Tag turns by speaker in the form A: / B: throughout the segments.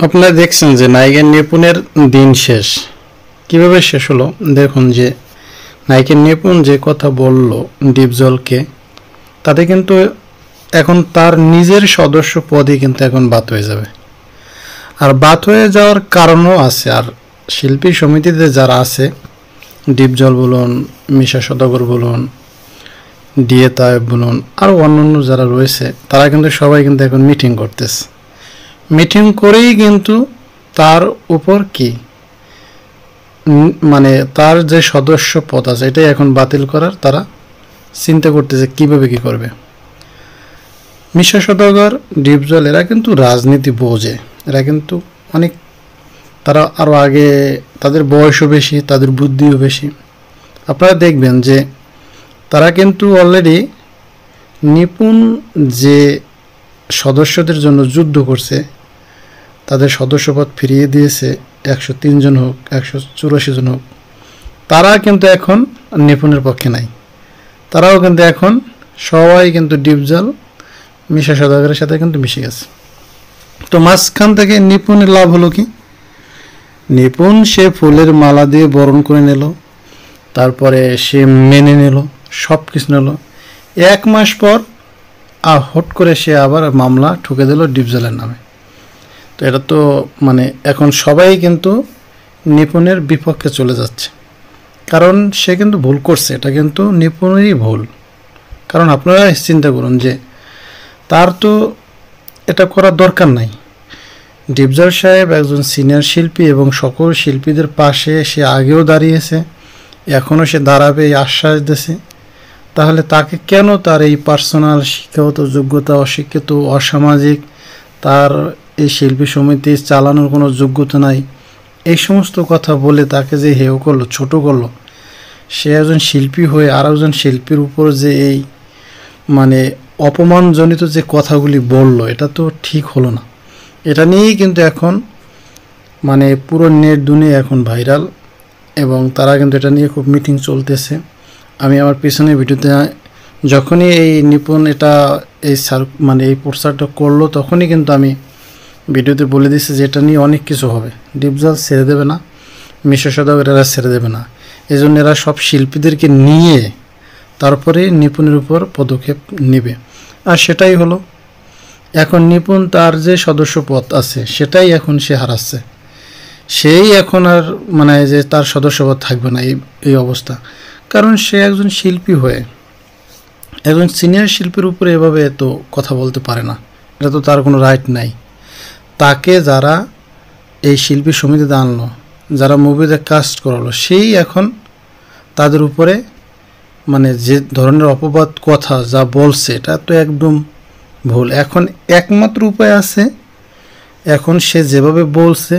A: আপনারা দেখছেন যে নায়িকা নিপুণের দিন শেষ কিভাবে শেষ হলো। দেখুন যে নায়িকা নিপুণ যে কথা বলল ডিপজলকে, তাতে কিন্তু এখন তার নিজের সদস্য পদই কিন্তু এখন বাদ হয়ে যাবে। আর বাদ হয়ে যাওয়ার কারণও আছে। আর শিল্পী সমিতিতে যারা আছে, ডিপজল বলুন, মিশা সওদাগর বলুন, ডিএ তায়েব বলুন, আরও অন্যান্য যারা রয়েছে, তারা কিন্তু সবাই কিন্তু এখন মিটিং করতেছে। মিটিং করেই কিন্তু তার উপর কি মানে তার যে সদস্য পদ আছে এটাই এখন বাতিল করার তারা চিন্তা করতেছে কিভাবে কি করবে। মিশা সওদাগর, ডিপজল এরা কিন্তু রাজনীতি বোঝে, এরা কিন্তু অনেক, তারা আরও আগে, তাদের বয়সও বেশি, তাদের বুদ্ধিও বেশি। আপনারা দেখবেন যে তারা কিন্তু অলরেডি নিপুণ যে সদস্যদের জন্য যুদ্ধ করছে, তাদের সদস্যপদ ফিরিয়ে দিয়েছে, 103 জন হোক, 184 জন হোক, তারা কিন্তু এখন নিপুণের পক্ষে নাই। তারাও কিন্তু এখন সবাই কিন্তু ডিপজল, মিশা সওদাগরের সাথে কিন্তু মিশে গেছে। তো মাঝখান থেকে নিপুণের লাভ হলো কি? নিপুণ সে ফুলের মালা দিয়ে বরণ করে নিল, তারপরে সে মেনে নিল, সব কিছু নিল। 1 মাস পর হট করে সে আবার মামলা ঠুকে দিল ডিপজলের নামে। তো এটা তো মানে এখন সবাই কিন্তু নিপুণের বিপক্ষে চলে যাচ্ছে, কারণ সে কিন্তু ভুল করছে, এটা কিন্তু নিপুণেরই ভুল। কারণ আপনারা চিন্তা করুন যে তার তো এটা করার দরকার নাই। ডিপজল সাহেব একজন সিনিয়র শিল্পী এবং সকল শিল্পীদের পাশে সে আগেও দাঁড়িয়েছে, এখনও সে দাঁড়াবে এই আশ্বাস দিয়েছে। তাহলে তাকে কেন তার এই পার্সোনাল শিক্ষাগত যোগ্যতা, অশিক্ষিত, অসামাজিক, তার এই শিল্পী সমিতি চালানোর কোনো যোগ্যতা নাই, এই সমস্ত কথা বলে তাকে যে হেয় করলো, ছোট করলো, সে একজন শিল্পী হয়ে আর একজন শিল্পীর উপর যে এই মানে অপমানজনিত যে কথাগুলি বলল, এটা তো ঠিক হলো না। এটা নিয়েই কিন্তু এখন মানে পুরো নেট দুনিয়া এখন ভাইরাল, এবং তারা কিন্তু এটা নিয়ে খুব মিটিং চলতেছে। আমি আমার পিছনে ভিডিওতে যখনই এই নিপুণ এটা এই মানে এই প্রচারটা করলো, তখনই কিন্তু আমি ভিডিওতে বলে দিচ্ছি যে এটা নিয়ে অনেক কিছু হবে। ডিপজল ছেড়ে দেবে না, মিশা সওদাগর এরা ছেড়ে দেবে না। এই জন্য এরা সব শিল্পীদেরকে নিয়ে তারপরে নিপুণের উপর পদক্ষেপ নেবে। আর সেটাই হলো। এখন নিপুণ তার যে সদস্য পদ আছে সেটাই এখন সে হারাচ্ছে। সেই এখন আর মানে যে তার সদস্যপদ থাকবে না এই অবস্থা। কারণ সে একজন শিল্পী হয়ে একজন সিনিয়র শিল্পীর উপরে এভাবে তো কথা বলতে পারে না, এটা তো তার কোনো রাইট নাই। তাকে যারা এই শিল্পী সমিতিতে আনলো, যারা মুভিতে কাস্ট করালো, সেই এখন তাদের উপরে মানে যে ধরনের অপবাদ কথা যা বলছে, এটা তো একদম ভুল। এখন একমাত্র উপায় আছে, এখন সে যেভাবে বলছে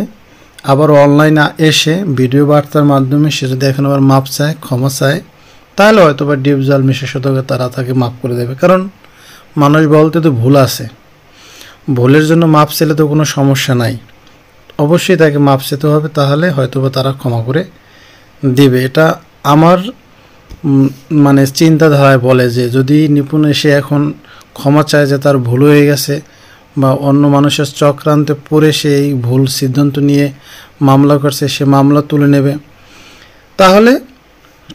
A: আবার অনলাইনে এসে ভিডিও বার্তার মাধ্যমে সে যদি এখন আবার মাপ চায়, ক্ষমা চায়, তাহলে হয়তো বা ডিপজল, মিশা সওদাগর তারা তাকে মাফ করে দেবে। কারণ মানুষ বলতে তো ভুল আছে, ভুলের জন্য মাপ চাইলে তো কোনো সমস্যা নাই, অবশ্যই তাকে মাপ চাইতে হবে, তাহলে হয়তো বা তারা ক্ষমা করে দিবে। এটা আমার মানে চিন্তাধারায় বলে যে যদি নিপুণ এসে এখন ক্ষমা চায় যে তার ভুল হয়ে গেছে, বা অন্য মানুষের চক্রান্তে পড়ে সে এই ভুল সিদ্ধান্ত নিয়ে মামলা করছে, সে মামলা তুলে নেবে, তাহলে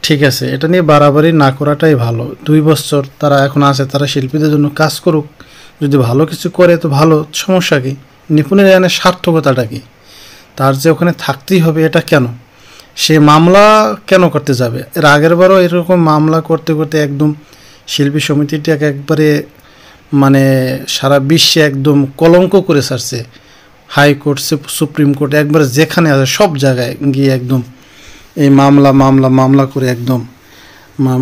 A: ঠিক আছে। এটা নিয়ে বাড়াবাড়ি না করাটাই ভালো। 2 বছর তারা এখন আছে, তারা শিল্পীদের জন্য কাজ করুক, যদি ভালো কিছু করে তো ভালো, সমস্যা কি? নিপুণের এখানে সার্থকতাটা কি? তার যে ওখানে থাকতেই হবে এটা কেন? সে মামলা কেন করতে যাবে? এর আগের বারও এরকম মামলা করতে করতে একদম শিল্পী সমিতিটাকে একবারে মানে সারা বিশ্বে একদম কলঙ্ক করে ছাড়ছে। হাইকোর্ট, সুপ্রিম কোর্ট, একবারে যেখানে আছে সব জায়গায় গিয়ে একদম এই মামলা করে একদম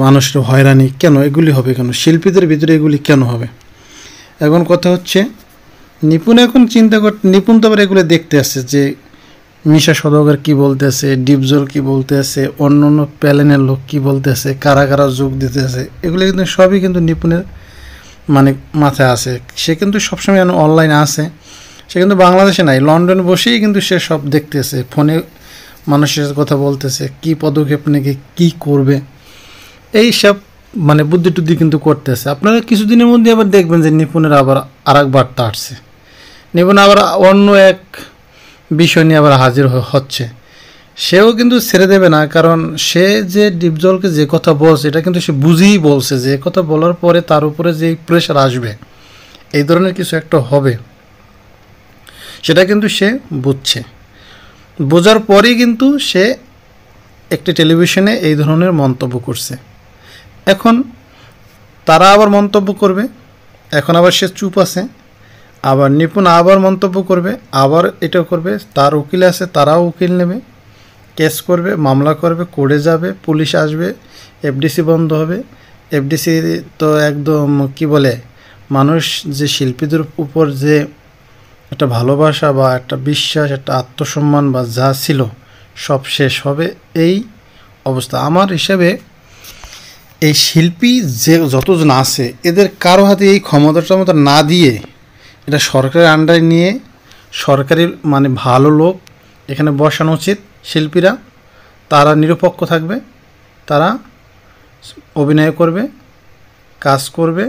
A: মানুষের হয়রানি। কেন এগুলি হবে? কেন শিল্পীদের ভিতরে এগুলি কেন হবে? এখন কথা হচ্ছে নিপুণ এখন চিন্তা নিপুণ তো আবার এগুলো দেখতে আসছে যে মিশা সওদাগর কী বলতে আছে, ডিপজল কী বলতে আছে, অন্য অন্য প্যানেলের লোক কী বলতে আছে, কারা কারা যোগ দিতে আছে, এগুলো কিন্তু সবই কিন্তু নিপুণের মানে মাথায় আছে। সে কিন্তু সবসময় অনলাইনে আছে, সে কিন্তু বাংলাদেশে নাই, লন্ডনে বসেই কিন্তু সে সব দেখতেছে, ফোনে মানুষের কথা বলতেছে, কি পদক্ষেপ নাকি কী করবে, এই সব মানে বুদ্ধি টুদ্ধি কিন্তু করতেছে। আপনারা কিছুদিনের মধ্যে আবার দেখবেন যে নিপুণের আবার আর এক বার্তা আসছে। নিপুণ আবার অন্য এক বিষয় নিয়ে আবার হাজির হচ্ছে। সেও কিন্তু ছেড়ে দেবে না, কারণ সে যে ডিপজলকে যে কথা বলছে এটা কিন্তু সে বুঝেই বলছে, যে কথা বলার পরে তার উপরে যে প্রেশার আসবে, এই ধরনের কিছু একটা হবে, সেটা কিন্তু সে বুঝছে। বোঝার পরেই কিন্তু সে একটি টেলিভিশনে এই ধরনের মন্তব্য করছে। এখন তারা আবার মন্তব্য করবে, এখন আবার সে চুপ আছে, আবার নিপুণ আবার মন্তব্য করবে, আবার এটা করবে, তার উকিল আছে তারাও উকিল নেবে, কেস করবে, মামলা করবে, কোর্টে যাবে, পুলিশ আসবে, এফডিসি বন্ধ হবে। এফডিসি তো একদম কি বলে, মানুষ যে শিল্পীদের উপর যে একটা ভালোবাসা বা একটা বিশ্বাস, একটা আত্মসম্মান বা যা ছিল সব শেষ হবে এই অবস্থা। আমার হিসাবে এই শিল্পী যে যতজন আছে এদের কারো হাতে এই ক্ষমতা না দিয়ে এটা সরকারের আন্ডারে নিয়ে সরকারি মানে ভালো লোক এখানে বসানো উচিত। শিল্পীরা তারা নিরপেক্ষ থাকবে, তারা অভিনয় করবে, কাজ করবে,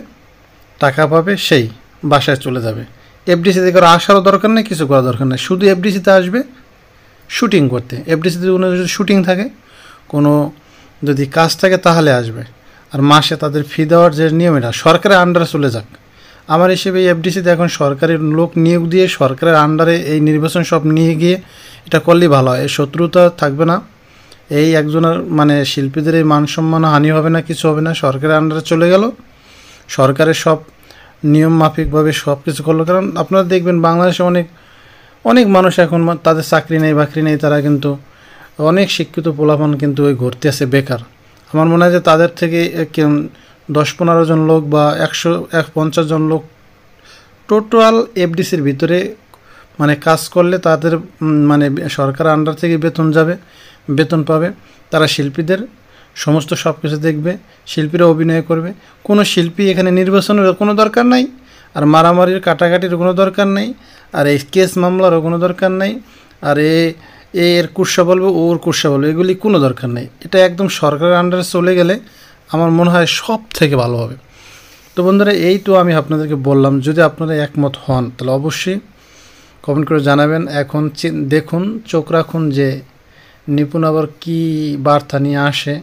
A: টাকা পাবে, সেই বাসায় চলে যাবে। এফডিসিতে কারো আসারও দরকার নেই, কিছু করার দরকার নেই, শুধু এফডিসিতে আসবে শুটিং করতে। এফডিসিতে কোনো যদি শুটিং থাকে, কোনো যদি কাজ থাকে তাহলে আসবে, আর মাসে তাদের ফি দেওয়ার যে নিয়ম এটা সরকারের আন্ডারে চলে যাক। আমার হিসেবে এই এফডিসিতে এখন সরকারি লোক নিয়োগ দিয়ে সরকারের আন্ডারে এই নির্বাচন সব নিয়ে গিয়ে এটা করলেই ভালো হয়। এই শত্রুতা থাকবে না, এই একজনের মানে শিল্পীদের এই মান সম্মান হানি হবে না, কিছু হবে না, সরকারের আন্ডারে চলে গেল, সরকারের সব নিয়ম মাফিকভাবে সব কিছু করলো। কারণ আপনারা দেখবেন বাংলাদেশে অনেক অনেক মানুষ এখন তাদের চাকরি নেই বাকরি নেই, তারা কিন্তু অনেক শিক্ষিত পোলাপান কিন্তু ওই ঘুরতে আছে বেকার। আমার মনে হয় যে তাদের থেকে 10-15 জন লোক বা 150 জন লোক টোটাল এফডিসির ভিতরে মানে কাজ করলে তাদের মানে সরকার আন্ডার থেকে বেতন যাবে, বেতন পাবে, তারা শিল্পীদের সমস্ত সব কিছু দেখবে, শিল্পীরা অভিনয় করবে। কোনো শিল্পী এখানে নির্বাচনের কোনো দরকার নাই, আর মারামারির কাটাকাটির কোনো দরকার নেই, আর এই কেস মামলারও কোনো দরকার নেই, আর এর কুৎসা বলবে ওর কুৎসা বলবে, এগুলি কোনো দরকার নেই। এটা একদম সরকারের আন্ডারে চলে গেলে আমার মনে হয় সব থেকে ভালো হবে। তো বন্ধুরা, এই তো আমি আপনাদেরকে বললাম, যদি আপনারা একমত হন তাহলে অবশ্যই কমেন্ট করে জানাবেন। এখন দেখুন, চোখ রাখুন যে নিপুণ আবার কী বার্তা নিয়ে আসে,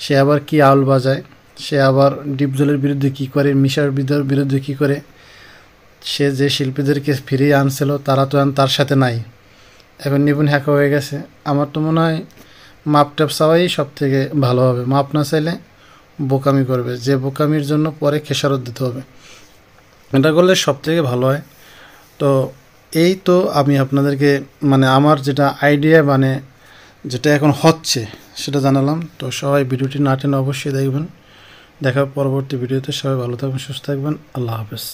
A: সে আবার কি আউল বাজায়, সে আবার ডিপজলের বিরুদ্ধে কী করে, মিশার বিরুদ্ধে কী করে। সে যে শিল্পীদেরকে ফিরিয়ে আনছিল তারা তো তার সাথে নাই, এখন নিপুণ হ্যাকা হয়ে গেছে। আমার তো মনে হয় মাপ টাপ চাওয়াই সব থেকে ভালো হবে। মাপ না চাইলে বোকামি করবে, যে বোকামির জন্য পরে খেসারত দিতে হবে, এটা করলে সব থেকে ভালো হয়। তো এই তো আমি আপনাদেরকে মানে আমার যেটা আইডিয়া মানে যেটা এখন হচ্ছে সেটা জানালাম। তো সবাই ভিডিওটি না টেনে অবশ্যই দেখবেন। দেখা পরবর্তী ভিডিওতে। সবাই ভালো থাকবেন, সুস্থ থাকবেন। আল্লাহ হাফেজ।